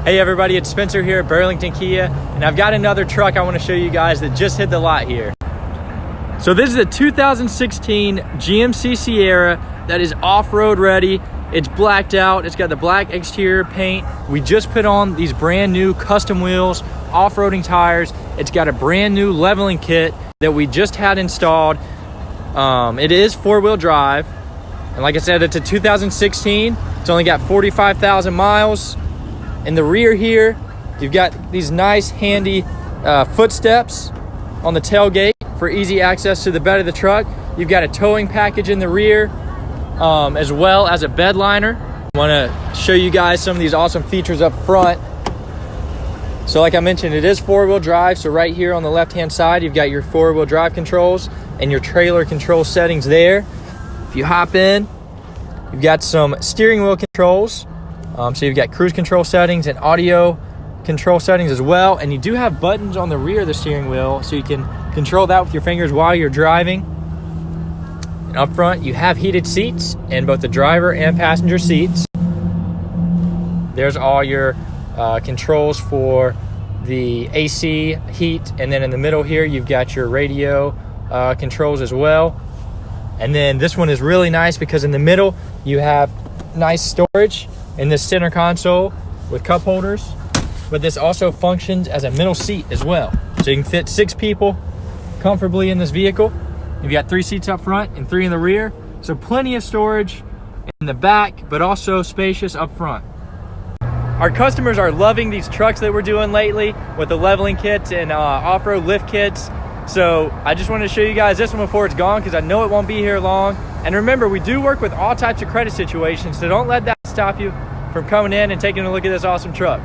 Hey everybody, it's Spencer here at Burlington Kia, and I've got another truck I want to show you guys that just hit the lot here. So this is a 2016 GMC Sierra that is off-road ready. It's blacked out, it's got the black exterior paint. We just put on these brand new custom wheels, off-roading tires. It's got a brand new leveling kit that we just had installed. It is four-wheel drive, and like I said, it's a 2016. It's only got 45,000 miles. In the rear here, you've got these nice handy footsteps on the tailgate for easy access to the bed of the truck. You've got a towing package in the rear, as well as a bed liner. I want to show you guys some of these awesome features up front. So like I mentioned, it is four-wheel drive. So right here on the left-hand side, you've got your four-wheel drive controls and your trailer control settings there. If you hop in, you've got some steering wheel controls. So you've got cruise control settings and audio control settings as well. And you do have buttons on the rear of the steering wheel, so you can control that with your fingers while you're driving. And up front, you have heated seats in both the driver and passenger seats. There's all your controls for the AC, heat, and then in the middle here, you've got your radio controls as well. And then this one is really nice because in the middle, you have nice storage in this center console with cup holders, but this also functions as a middle seat as well. So you can fit 6 people comfortably in this vehicle. You've got 3 seats up front and 3 in the rear. So plenty of storage in the back, but also spacious up front. Our customers are loving these trucks that we're doing lately with the leveling kits and off-road lift kits. So I just wanted to show you guys this one before it's gone because I know it won't be here long. And remember, we do work with all types of credit situations, so don't let that stop you from coming in and taking a look at this awesome truck.